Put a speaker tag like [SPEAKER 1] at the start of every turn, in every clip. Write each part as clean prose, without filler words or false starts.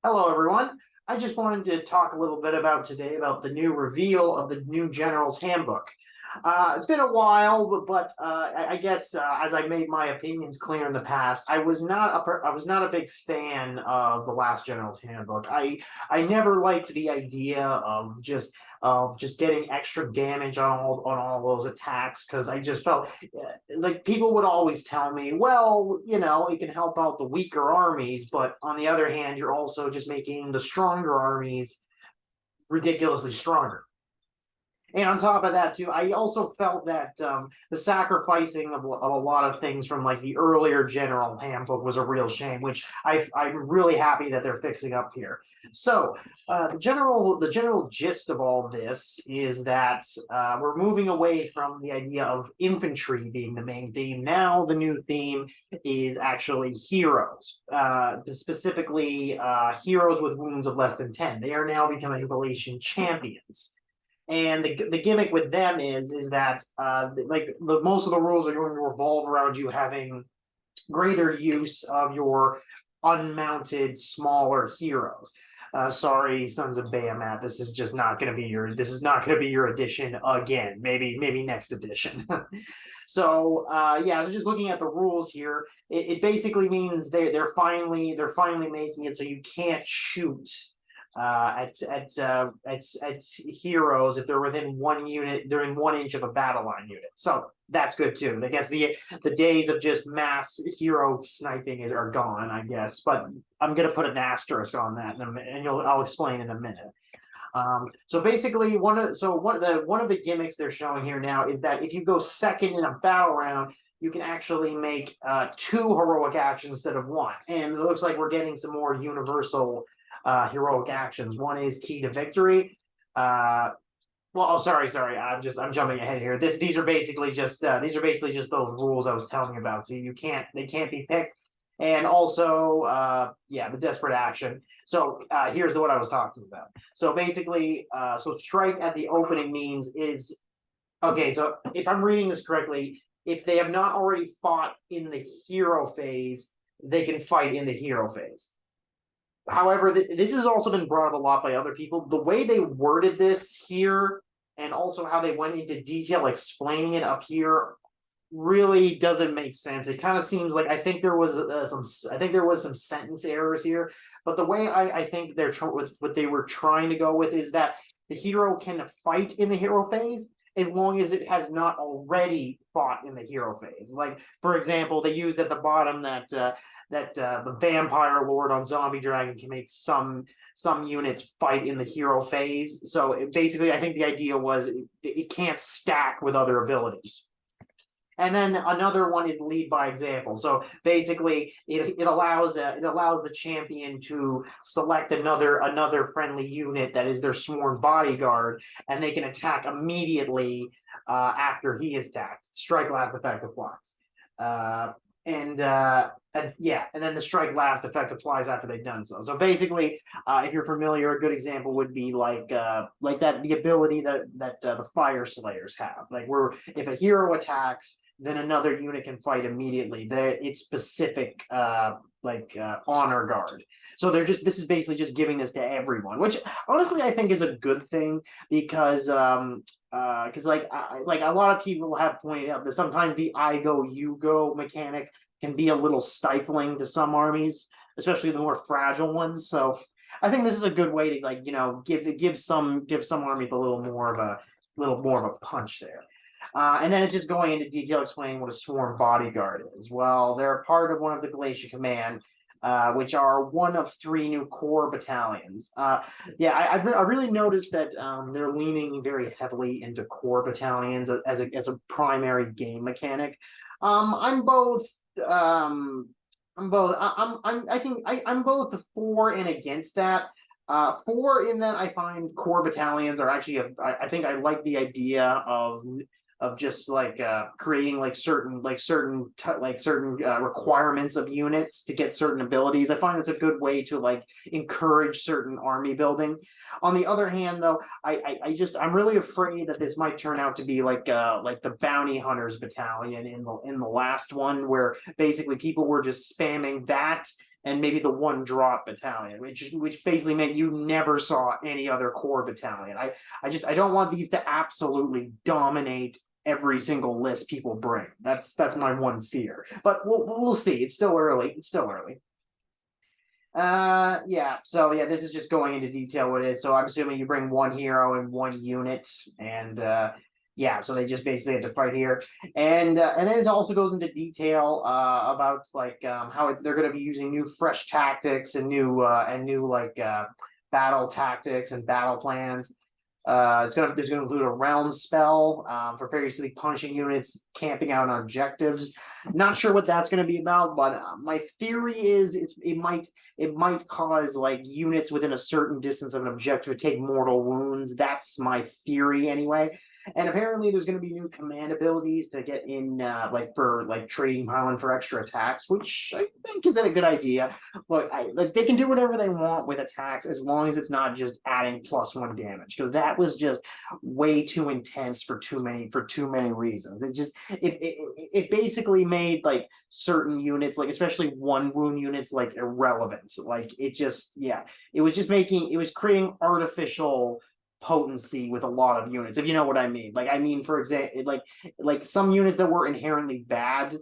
[SPEAKER 1] Hello, everyone. I just wanted to talk a little bit about today about the new reveal of the new General's Handbook. It's been a while, but I guess as I made my opinions clear in the past, I was not a big fan of the last General's Handbook. I never liked the idea of just getting extra damage on all those attacks because I just felt like people would always tell me, well, it can help out the weaker armies, but on the other hand, you're also just making the stronger armies ridiculously stronger. And on top of that, too, I also felt that the sacrificing of a lot of things from like the earlier General Handbook was a real shame, which I'm really happy that they're fixing up here. So the general gist of all this is that we're moving away from the idea of infantry being the main theme. Now the new theme is actually heroes, specifically heroes with wounds of less than 10. They are now becoming Galatian champions. And the gimmick with them is that most of the rules are going to revolve around you having greater use of your unmounted smaller heroes. Sorry, Sons of Bahamut. This is just not going to be your edition again. Maybe next edition. So yeah, so just looking at the rules here, it basically means they're finally making it so you can't shoot at heroes if they're within 1 unit, they're in 1 inch of a battle line unit. So that's good too. I guess the days of just mass hero sniping are gone, I guess. But I'm gonna put an asterisk on that, and I'll explain in a minute. So basically, one of the gimmicks they're showing here now is that if you go second in a battle round, you can actually make two heroic actions instead of one, and it looks like we're getting some more universal heroic actions. One is key to victory. Sorry. I'm jumping ahead here. These are basically just those rules I was telling you about. So they can't be picked. And also, the desperate action. So here's what I was talking about. So basically, so strike at the opening means is okay. So if I'm reading this correctly, if they have not already fought in the hero phase, they can fight in the hero phase. However, this has also been brought up a lot by other people. The way they worded this here, and also how they went into detail explaining it up here, really doesn't make sense. It kind of seems like I think there was some sentence errors here. But the way I think with what they were trying to go with is that the hero can fight in the hero phase as long as it has not already fought in the hero phase. Like, for example, they used at the bottom that the vampire lord on zombie dragon can make some units fight in the hero phase. So basically, I think the idea was it can't stack with other abilities. And then another one is lead by example. So basically, it allows the champion to select another friendly unit that is their sworn bodyguard, and they can attack immediately after he is attacked. Strike last effect applies. And then the strike last effect applies after they've done so. So basically, if you're familiar, a good example would be like the ability that the fire slayers have. Like where if a hero attacks, then another unit can fight immediately. It's specific honor guard. So this is basically just giving this to everyone, which honestly I think is a good thing because like a lot of people have pointed out that sometimes the I go you go mechanic can be a little stifling to some armies, especially the more fragile ones. So I think this is a good way to give some armies a little more of a punch there. And then it's just going into detail explaining what a sworn bodyguard is. Well, they're part of one of the Galatia Command, which are one of 3 new core battalions. I really noticed that they're leaning very heavily into core battalions as a primary game mechanic. I'm both. I'm both. I'm both for and against that. For in that I find core battalions are actually I think I like the idea of just creating certain requirements of units to get certain abilities. I find it's a good way to encourage certain army building. On the other hand, though, I'm really afraid that this might turn out to be like the bounty hunters battalion in the last one, where basically people were just spamming that and maybe the one drop battalion, which basically meant you never saw any other core battalion. I don't want these to absolutely dominate every single list people bring. That's my one fear. But we'll see. It's still early. It's still early. Yeah, so yeah, this is just going into detail what it is. So I'm assuming you bring one hero and one unit, and yeah, so they just basically have to fight here. And then it also goes into detail about like how they're gonna be using new fresh tactics and new like battle tactics and battle plans. There's gonna include a realm spell for variously punishing units camping out on objectives. Not sure what that's gonna be about, but my theory is it might cause like units within a certain distance of an objective to take mortal wounds. That's my theory anyway. And apparently there's going to be new command abilities to get in like for like trading Highland for extra attacks, which I think is a good idea. Look, like they can do whatever they want with attacks as long as it's not just adding +1 damage, because that was just way too intense for too many reasons. It basically made like certain units, like especially one wound units, like irrelevant. Like it was creating artificial potency with a lot of units, if you know what I mean. Like I mean, for example, like some units that were inherently bad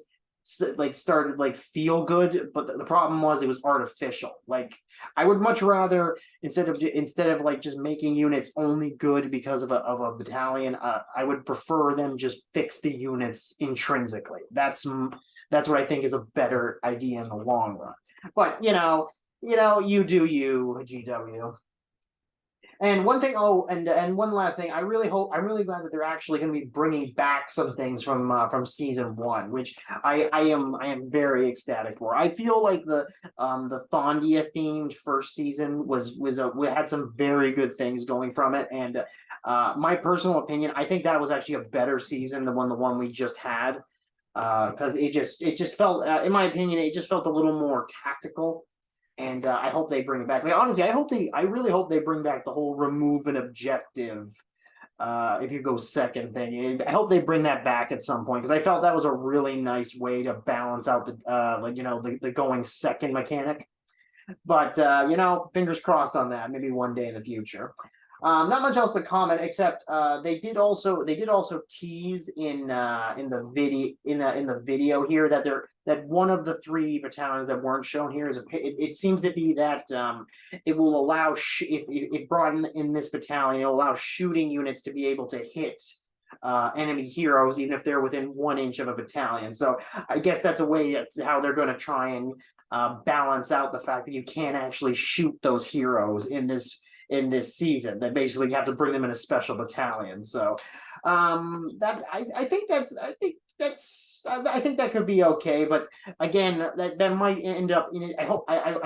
[SPEAKER 1] like started like feel good, but the problem was it was artificial. Like I would much rather instead of like just making units only good because of a battalion, I would prefer them just fix the units intrinsically. That's what I think is a better idea in the long run. But you do you, GW. And one thing, and one last thing, I'm really glad that they're actually going to be bringing back some things from season 1, which I am very ecstatic for. I feel like the Thondia themed first season had some very good things going from it, and my personal opinion, I think that was actually a better season than the one we just had, because it just felt, in my opinion, it just felt a little more tactical. And I hope they bring it back. Like, honestly, I really hope they bring back the whole remove an objective if you go second thing. I hope they bring that back at some point, because I felt that was a really nice way to balance out the going second mechanic. But fingers crossed on that. Maybe one day in the future. Not much else to comment except they did also tease in the video here that one of the 3 battalions that weren't shown here is it seems to be that it will allow if brought in this battalion, it will allow shooting units to be able to hit enemy heroes even if they're within 1 inch of a battalion. So I guess that's a way how they're going to try and balance out the fact that you can't actually shoot those heroes in this season. That basically you have to bring them in a special battalion. So I think that could be okay, but again, that might end up in it. I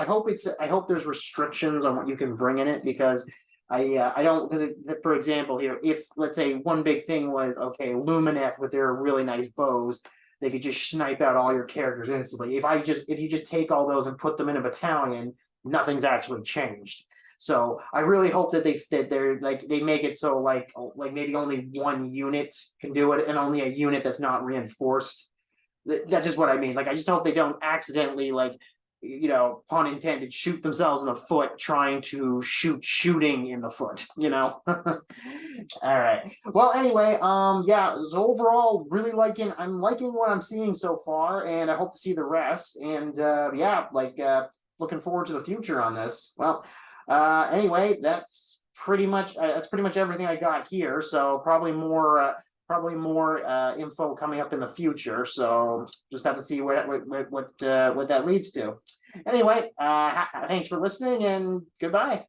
[SPEAKER 1] hope there's restrictions on what you can bring in it, because I don't, because for example here, if let's say one big thing was, okay, Lumineth with their really nice bows, they could just snipe out all your characters instantly. If you just take all those and put them in a battalion, nothing's actually changed. So I really hope that they make it so like maybe only 1 unit can do it, and only a unit that's not reinforced. That's just what I mean. Like I just hope they don't accidentally, like, pun intended, shoot themselves in the foot trying to shooting in the foot. All right. Well, anyway, yeah. So overall, I'm liking what I'm seeing so far, and I hope to see the rest. And yeah, looking forward to the future on this. Well. Anyway, that's pretty much everything I got here. So probably more info coming up in the future. So just have to see what that leads to. Anyway, thanks for listening, and goodbye.